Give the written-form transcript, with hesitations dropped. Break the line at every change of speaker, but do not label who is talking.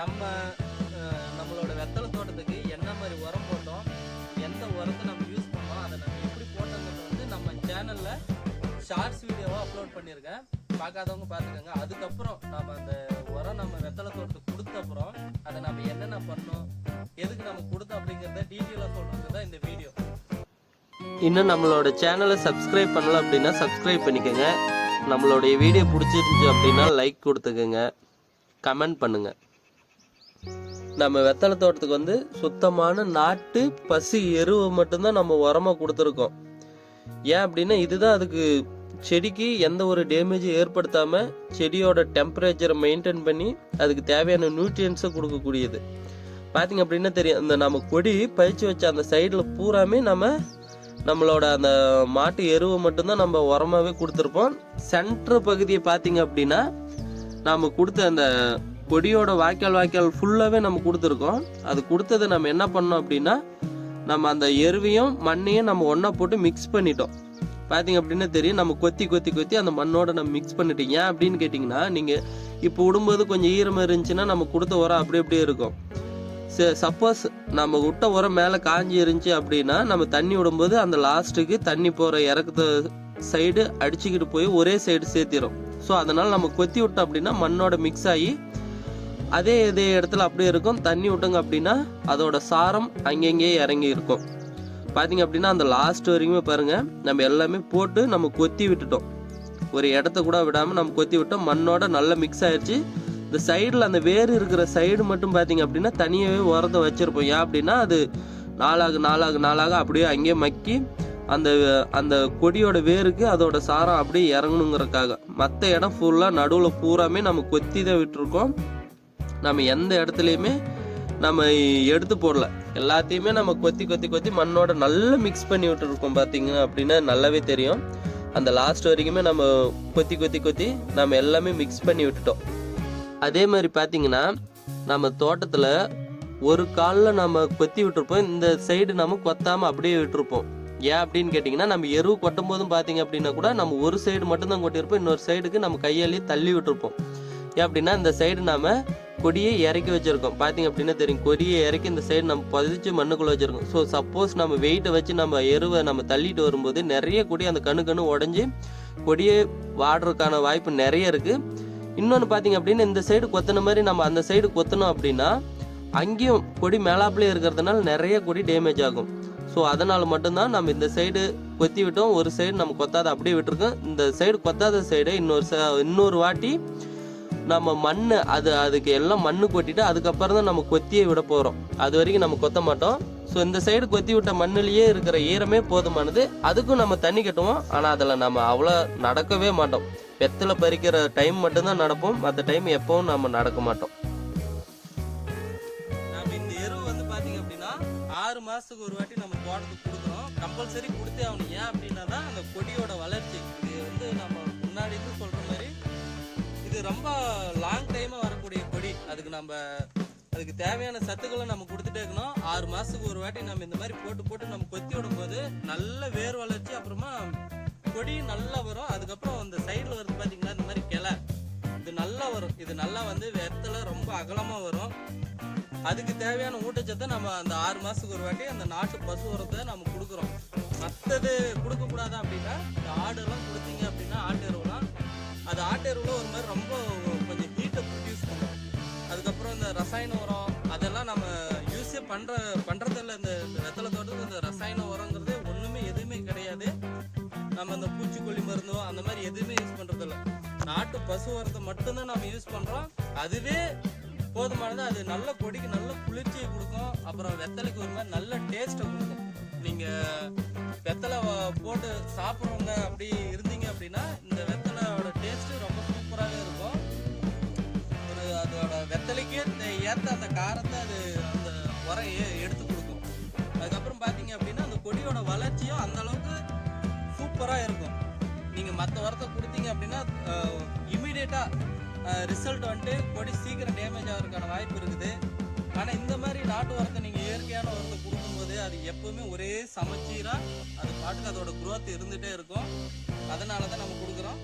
நம்ம நம்மளோட வெத்தலை தோட்டத்துக்கு என்ன மாதிரி உரம் போட்டோம், எந்த உரத்தை நம்ம யூஸ் பண்ணோம், அதை நம்ம எப்படி போட்டோங்கிறது வந்து நம்ம சேனலில் ஷார்ட்ஸ் வீடியோவாக அப்லோட் பண்ணியிருக்கேன். பார்க்காதவங்க பார்த்துக்கோங்க. அதுக்கப்புறம் நம்ம அந்த உரம் நம்ம வெத்தலை தோட்டத்துக்கு கொடுத்த அப்புறம் அதை நம்ம என்னென்ன பண்ணோம், எதுக்கு நம்ம கொடுத்தோம் அப்படிங்கிறத டீட்டெயிலாக சொல்கிறது தான் இந்த வீடியோ. இன்னும் நம்மளோட சேனலை சப்ஸ்கிரைப் பண்ணல அப்படின்னா சப்ஸ்கிரைப் பண்ணிக்கோங்க. நம்மளுடைய வீடியோ பிடிச்சிருந்துச்சு அப்படின்னா லைக் கொடுத்துக்கோங்க, கமெண்ட் பண்ணுங்கள். நம்ம வெத்தலை தோட்டத்துக்கு வந்து சுத்தமான நாட்டு பசு எருவை மட்டும்தான் நம்ம உரமாக கொடுத்துருக்கோம். ஏன் அப்படின்னா இதுதான் அதுக்கு செடிக்கு எந்த ஒரு டேமேஜும் ஏற்படுத்தாமல் செடியோட டெம்பரேச்சரை மெயின்டைன் பண்ணி அதுக்கு தேவையான நியூட்ரியன்ஸை கொடுக்கக்கூடியது. பார்த்திங்க அப்படின்னா தெரியும், அந்த நம்ம கொடி பறித்து வச்ச அந்த சைடில் பூராமே நம்மளோட அந்த மாட்டு எருவை மட்டும்தான் நம்ம உரமாகவே கொடுத்துருப்போம். சென்டர் பகுதியை பார்த்திங்க அப்படின்னா நம்ம கொடுத்த அந்த கொடியோட வாய்க்கால் ஃபுல்லாகவே நம்ம கொடுத்துருக்கோம். அது கொடுத்ததை நம்ம என்ன பண்ணோம் அப்படின்னா நம்ம அந்த எருவையும் மண்ணையும் நம்ம ஒன்றா போட்டு மிக்ஸ் பண்ணிட்டோம். பார்த்திங்க அப்படின்னா தெரியும், நம்ம கொத்தி அந்த மண்ணோட நம்ம மிக்ஸ் பண்ணிட்டோம். ஏன் அப்படின்னு கேட்டிங்கன்னா, நீங்கள் இப்போ விடும்போது கொஞ்சம் ஈரமாக இருந்துச்சுன்னா நம்ம கொடுத்த உரம் அப்படியே இருக்கும். சப்போஸ் நம்ம விட்ட உரம் மேலே காஞ்சி இருந்துச்சு அப்படின்னா நம்ம தண்ணி விடும்போது அந்த லாஸ்ட்டுக்கு தண்ணி போகிற இறக்கத்த சைடு அடிச்சுக்கிட்டு போய் ஒரே சைடு சேர்த்திடும். ஸோ அதனால் நம்ம கொத்தி விட்டோம் அப்படின்னா மண்ணோட மிக்ஸ் ஆகி அதே இடத்துல அப்படியே இருக்கும். தண்ணி விட்டோங்க அப்படின்னா அதோட சாரம் அங்கங்கேயே இறங்கி இருக்கும். பார்த்திங்க அப்படின்னா அந்த லாஸ்ட் வரைக்குமே பாருங்கள், நம்ம எல்லாமே போட்டு நம்ம கொத்தி விட்டுட்டோம். ஒரு இடத்த கூட விடாமல் நம்ம கொத்தி விட்டோம். மண்ணோட நல்லா மிக்ஸ் ஆயிடுச்சு. இந்த சைடில் அந்த வேர் இருக்கிற சைடு மட்டும் பார்த்திங்க அப்படின்னா தனியாகவே உரத்தை வச்சுருப்போம். ஏன் அப்படின்னா அது நாளாக அப்படியே அங்கேயே மக்கி அந்த கொடியோட வேருக்கு அதோட சாரம் அப்படியே இறங்கணுங்கிறதுக்காக. மற்ற இடம் ஃபுல்லாக நடுவில் பூராமே நம்ம கொத்தி தான் விட்டுருக்கோம். நம்ம எந்த இடத்துலையுமே நம்ம எடுத்து போடல, எல்லாத்தையுமே நம்ம கொத்தி மண்ணோட நல்லா மிக்ஸ் பண்ணி விட்டுருக்கோம். பார்த்திங்க அப்படின்னா நல்லாவே தெரியும். அந்த லாஸ்ட் வரைக்குமே நம்ம கொத்தி நம்ம எல்லாமே மிக்ஸ் பண்ணி விட்டுட்டோம். அதே மாதிரி பார்த்திங்கன்னா நம்ம தோட்டத்தில் ஒரு காலில் நம்ம கொத்தி விட்டுருப்போம், இந்த சைடு நம்ம கொத்தாமல் அப்படியே விட்டுருப்போம். ஏன் அப்படின்னு கேட்டிங்கன்னா, நம்ம எருவு கொட்டும் போதும் பார்த்திங்க அப்படின்னா கூட நம்ம ஒரு சைடு மட்டும்தான் கொட்டியிருப்போம், இன்னொரு சைடுக்கு நம்ம கையாலேயே தள்ளி விட்டுருப்போம். ஏன் அப்படின்னா இந்த சைடு நம்ம கொடியை இறக்கி வச்சுருக்கோம். பார்த்திங்க அப்படின்னா தெரியும், கொடியை இறக்கி இந்த சைடு நம்ம பதிச்சு மண்ணுக்குள்ளே வச்சுருக்கோம். ஸோ சப்போஸ் நம்ம வெயிட்டை வச்சு நம்ம எருவை நம்ம தள்ளிட்டு வரும்போது நிறைய கொடி அந்த கண்ணு உடஞ்சி கொடியை வாடுறதுக்கான வாய்ப்பு நிறைய இருக்குது. இன்னொன்று பார்த்திங்க அப்படின்னா இந்த சைடு கொத்தின மாதிரி நம்ம அந்த சைடு கொத்தணும் அப்படின்னா அங்கேயும் கொடி மேலாப்பிலே இருக்கிறதுனால நிறைய கொடி டேமேஜ் ஆகும். ஸோ அதனால் மட்டும்தான் நம்ம இந்த சைடு கொத்தி விட்டோம், ஒரு சைடு நம்ம கொத்தாத அப்படியே விட்டுருக்கோம். இந்த சைடு கொத்தாத சைடு இன்னொரு வாட்டி நம்ம மண் அதுக்கு எல்லாம் மண்ணு கொட்டிட்டு அதுக்கப்புறம் தான் நம்ம கொத்தியே விட போகிறோம். அது வரைக்கும் நம்ம கொத்த மாட்டோம். ஸோ இந்த சைடு கொத்தி விட்ட மண்ணிலேயே இருக்கிற ஈரமே போதுமானது. அதுக்கும் நம்ம தண்ணி கட்டுவோம், ஆனால் அதில் நம்ம அவ்வளோ நடக்கவே மாட்டோம். வெத்தலை பறிக்கிற டைம் மட்டும்தான் நடப்போம், மற்ற டைம் எப்பவும் நம்ம நடக்க மாட்டோம். நம்ம இந்த எருவு வந்து பார்த்தீங்க அப்படின்னா 6 மாதத்துக்கு ஒரு வாட்டி நம்ம தோட்டத்துக்கு கொடுக்குறோம். கம்பல்சரி கொடுத்தே ஆகணும். ஏன் அப்படின்னா தான் அந்த கொடியோட வளர்ச்சி. இது வந்து நம்ம முன்னாடி இருந்து சொல்கிற மாதிரி இது ரொம்ப லாங் டைமாக வரக்கூடிய கொடி. அதுக்கு தேவையான சத்துக்களை நம்ம கொடுத்துட்டே இருக்கணும். 6 மாதத்துக்கு ஒரு வாட்டி நம்ம இந்த மாதிரி போட்டு நம்ம கொத்தி விடும்போது நல்ல வேர் வளர்ச்சி, அப்புறமா கொடி நல்லா வரும். அதுக்கப்புறம் அந்த சைடில் வருது பார்த்தீங்கன்னா இந்த மாதிரி கிளை, இது நல்லா வரும். இது நல்லா வந்து வெத்தலை ரொம்ப அகலமாக வரும். அதுக்கு தேவையான ஊட்டச்சத்தை நம்ம அந்த 6 மாதத்துக்கு ஒரு வாட்டி அந்த நாட்டு பசு உரத்தை நம்ம கொடுக்குறோம். மற்றது கொடுக்கக்கூடாது அப்படின்னா இந்த ஆடுலாம் கொடுத்தீங்க அப்படின்னா ஆட்டு எருவுலாம், அது ஆட்டு எருவில் ஒரு மாதிரி ரொம்ப கொஞ்சம் ஹீட்டை ப்ரொடியூஸ் பண்ணும். அதுக்கப்புறம் இந்த ரசாயன உரம் அதெல்லாம் நம்ம யூஸே பண்ணுறதில்ல. இந்த வெத்தலை தோட்டத்துக்கு இந்த ரசாயன உரங்கிறது எதுவுமே கிடையாது. நம்ம இந்த பூச்சிக்கொல்லி மருந்தோ அந்த மாதிரி எதுவுமே யூஸ் பண்ணுறதில்ல. நாட்டு பசு உரத்தை மட்டும்தான் நம்ம யூஸ் பண்ணுறோம். அதுவே போதுமானது. அது நல்ல கொடிக்கு நல்ல குளிர்ச்சியை கொடுக்கும். அப்புறம் வெத்தலைக்கு ஒரு மாதிரி நல்ல டேஸ்ட்டை கொடுக்கும். நீங்கள் வெத்தலை போட்டு சாப்பிட்றவங்க அப்படி இருந்தீங்க அப்படின்னா இந்த வெத்தலையோட டேஸ்ட்டு ரொம்ப சூப்பராகவே இருக்கும். அதோட வெத்தலைக்கே ஏற்ற அந்த காரத்தை அது அந்த உரம் எடுத்து கொடுக்கும். அதுக்கப்புறம் பார்த்தீங்க அப்படின்னா அந்த கொடியோட வளர்ச்சியும் அந்த அளவுக்கு சூப்பராக இருக்கும். நீங்கள் மற்ற உரத்தை கொடுத்தீங்க அப்படின்னா இமீடியட்டாக ரிசல்ட் வந்துட்டு கொடி சீக்கிரம் டேமேஜ் ஆகிறதுக்கான வாய்ப்பு இருக்குது. ஆனால் இந்த மாதிரி நாட்டு உரத்தை நீங்கள் இயற்கையான உரத்தை கொடுக்கும்போது அது எப்பவுமே ஒரே சமச்சீராக அது பாட்டுக்கு அதோட குரோத் இருந்துகிட்டே இருக்கும். அதனால தான் நம்ம கொடுக்குறோம்.